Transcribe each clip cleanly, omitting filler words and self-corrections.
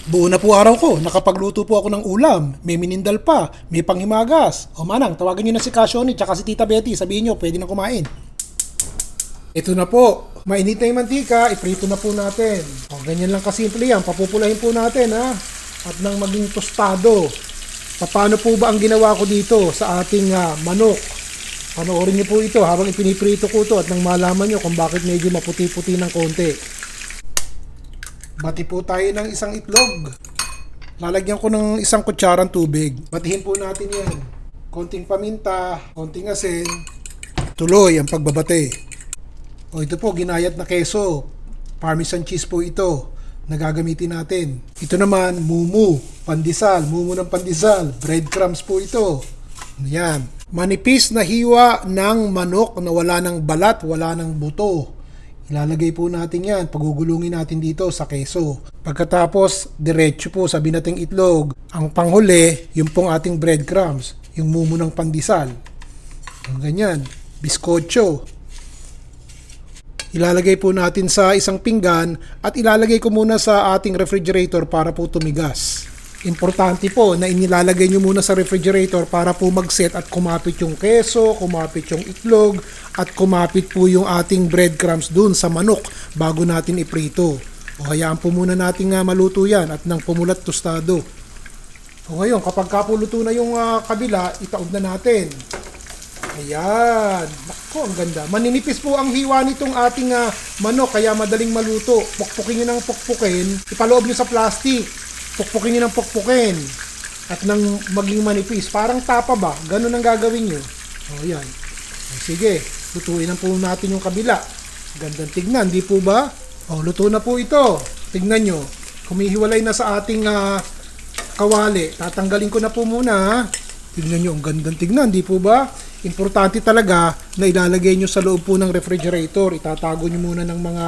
Buo na po araw ko, nakapagluto po ako ng ulam, may minindal pa, may panghimagas. O manang, tawagan nyo na si Kashoni tsaka si Tita Betty, sabihin nyo, pwede na kumain. Ito na po, mainit na yung mantika, iprito na po natin. O ganyan lang kasimple yan, papupulahin po natin ha. At nang maging tostado. Paano po ba ang ginawa ko dito sa ating manok? Panoorin nyo po ito habang ipiniprito ko ito at nang malaman nyo kung bakit medyo maputi-puti ng konti. Bati po tayo ng isang itlog. Lalagyan ko ng isang kutsarang tubig. Batihin po natin yan. Konting paminta, konting asin. Tuloy ang pagbabate. O ito po, ginayat na keso. Parmesan cheese po ito na gagamitin natin. Ito naman, mumu, pandesal, mumu ng pandesal. Breadcrumbs po ito. Yan. Manipis na hiwa ng manok na wala ng balat, wala ng buto. Ilalagay po natin yan, pagugulungin natin dito sa keso. Pagkatapos, diretso po sa binating itlog. Ang panghuli, yung pong ating breadcrumbs, yung mumu ng pandesal. Ganyan, biskotso. Ilalagay po natin sa isang pinggan at ilalagay ko muna sa ating refrigerator para po tumigas. Importante po na inilalagay nyo muna sa refrigerator para po mag-set at kumapit yung keso, kumapit yung itlog, at kumapit po yung ating breadcrumbs dun sa manok bago natin iprito. O hayaan po muna natin maluto yan at nang pumulat tostado. O ngayon, kapag kapuluto na yung kabila, itaob na natin. Ayan. Naku, ang ganda. Maninipis po ang hiwa nitong ating manok kaya madaling maluto. Pukpukin nyo ng pukpukin, ipaloob nyo sa plastic. Pukpukin nyo ng pukpukin at nang maging manipis. Parang tapa ba? Ganun ang gagawin nyo. O yan. O, sige, lutuin na po natin yung kabila. Gandang tignan, di po ba? O, luto na po ito. Tignan nyo. Kumihiwalay na sa ating kawali. Tatanggalin ko na po muna. Tignan nyo, ang gandang tignan, di po ba? Importante talaga na ilalagay nyo sa loob po ng refrigerator. Itatago nyo muna ng mga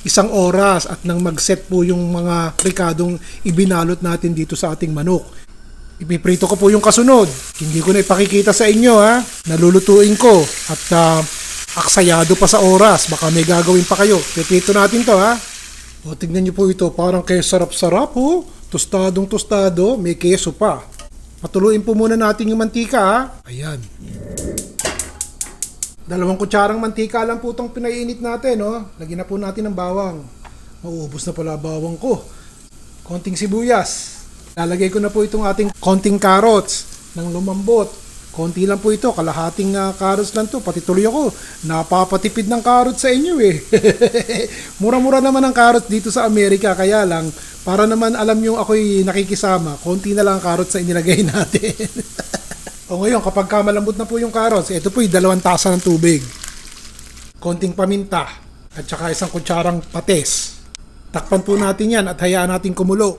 isang oras at nang mag-set po yung mga ricadong ibinalot natin dito sa ating manok. Ipiprito ko po yung kasunod. Hindi ko na ipakikita sa inyo ha. Nalulutuin ko at aksayado pa sa oras. Baka may gagawin pa kayo. Piprito natin to ha. O tignan nyo po ito. Parang kayo sarap-sarap ho. Tostadong tostado. May keso pa. Patuluin po muna natin yung mantika ha. Ayan. 2 kutsarang mantika lang po itong pinainit natin. Oh. Lagyan na po natin ng bawang. Mauubos na pala bawang ko. Konting sibuyas. Lalagay ko na po itong ating konting carrots ng lumambot. Konti lang po ito. Kalahating carrots lang to. Pati tuloy ako. Napapatipid ng carrots sa inyo eh. Mura-mura naman ang carrots dito sa Amerika. Kaya lang, para naman alam nyo ako'y nakikisama, konti na lang ang carrots na inilagay natin. O ngayon, kapag malambot na po yung carrots, ito po yung 2 tasa ng tubig. Konting paminta. At saka 1 kutsarang patis. Takpan po natin yan at hayaan natin kumulo.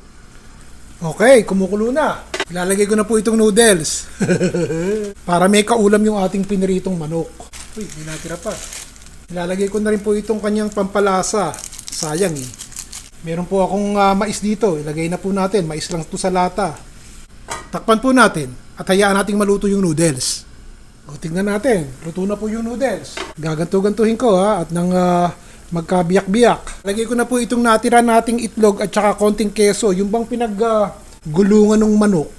Okay, kumukulo na. Ilalagay ko na po itong noodles. Para may kaulam yung ating piniritong manok. Uy, may natira pa. Ilalagay ko na rin po itong kanyang pampalasa. Sayang eh. Meron po akong mais dito. Ilagay na po natin. Mais lang ito sa lata. Takpan po natin at hayaan nating maluto yung noodles. O, tingnan natin. Luto na po yung noodles. Gaganto-gantuhin ko ha at nang magkabiyak-biyak. Lagay ko na po itong natira nating itlog at saka konting keso. Yung bang gulungan ng manok.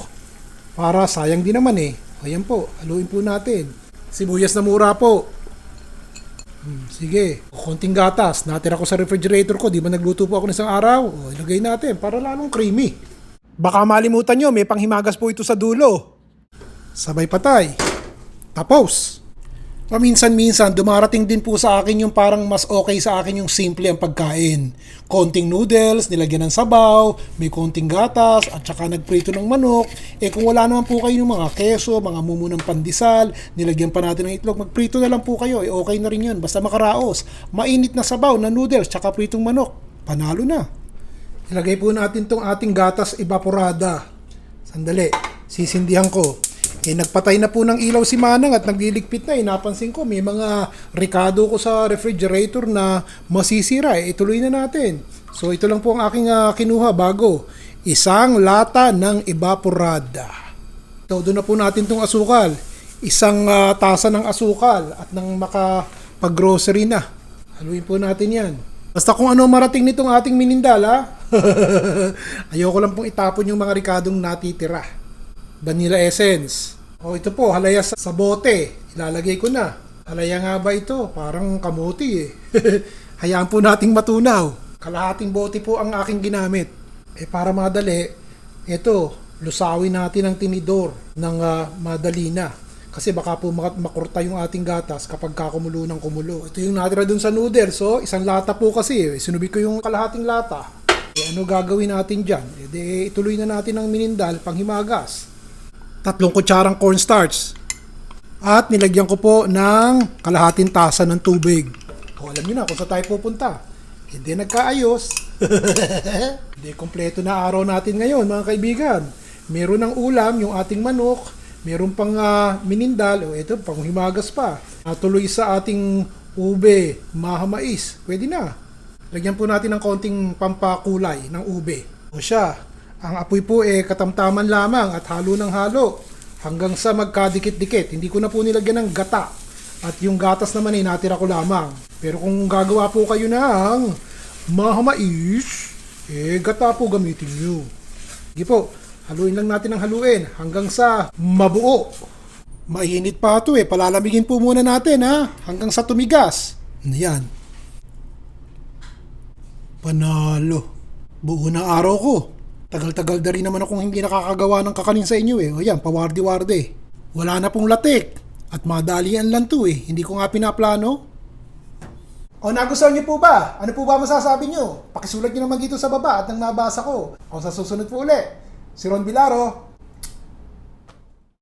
Para sayang din naman eh. Ayan po. Haluin po natin. Sibuyas na mura po. Sige. Konting gatas. Natira ko sa refrigerator ko. Di ba nagluto po ako ng isang araw? O, ilagay natin para lalong creamy. Baka malimutan nyo, may panghimagas po ito sa dulo. Sabay patay. Tapos. Paminsan-minsan, dumarating din po sa akin yung parang mas okay sa akin yung simple ang pagkain. Konting noodles, nilagyan ng sabaw, may konting gatas, at saka nagprito ng manok. Eh kung wala naman po kayo ng mga keso, mga mumu ng pandesal, nilagyan pa natin ng itlog, magprito na lang po kayo. Eh okay na rin yun, basta makaraos. Mainit na sabaw na noodles, tsaka pritong manok. Panalo na. Ilagay po natin tong ating gatas evaporada. Sandali, sisindihan ko. Eh, nagpatay na po ng ilaw si Manang at nagliligpit na. Napansin ko, may mga ricado ko sa refrigerator na masisira. Ituloy na natin. So, ito lang po ang aking kinuha bago. 1 lata ng evaporada. Todo na po natin itong asukal. 1 tasa ng asukal at nang makapag-grocery na. Haluin po natin yan. Basta kung ano marating nitong ating minindal ha. Ayoko lang pong itapon yung mga ricadong natitira. Vanilla essence. O ito po, halaya sa bote. Ilalagay ko na. Halaya nga ba ito? Parang kamote eh. Hayaan po nating matunaw. Kalahating bote po ang aking ginamit. Para madali, ito, lusawin natin ang tinidor ng madali na. Kasi baka po makurta yung ating gatas kapag kakumulo ng kumulo. Ito yung natira dun sa noodles. So, isang lata po kasi. Sinubig ko yung kalahating lata. Ano gagawin natin dyan? Ituloy na natin ang minindal panghimagas. 3 kutsarang cornstarch. At nilagyan ko po ng kalahating tasa ng tubig. O, alam nyo na kung saan tayo pupunta. Hindi nagkaayos. Hindi kompleto na araw natin ngayon mga kaibigan. Meron ng ulam yung ating manok. Meron pang minindal, ito pang himagas pa. Tuloy sa ating ube, mahamais. Pwede na. Lagyan po natin ng konting pampakulay ng ube. O siya, ang apoy po katamtaman lamang at halo ng halo hanggang sa magkadikit-dikit. Hindi ko na po nilagyan ng gata. At yung gatas naman natira ko lamang. Pero kung gagawa po kayo ng mahamais, gata po gamitin nyo. Sige po. Haluin lang natin ng haluin hanggang sa mabuo. Mainit pa ito Palalamigin po muna natin hanggang sa tumigas. Yan. Panalo. Buo na araw ko. Tagal-tagal na rin naman akong hindi nakakagawa ng kakanin sa inyo O yan, pawardi-wardi. Wala na pong latik. At madalian lang to Hindi ko nga pinaplano. O nagustuhan niyo po ba? Ano po ba masasabi niyo? Pakisulat niyo naman dito sa baba at nang nabasa ko. O sa susunod po ulit. Si Ron Vilaro,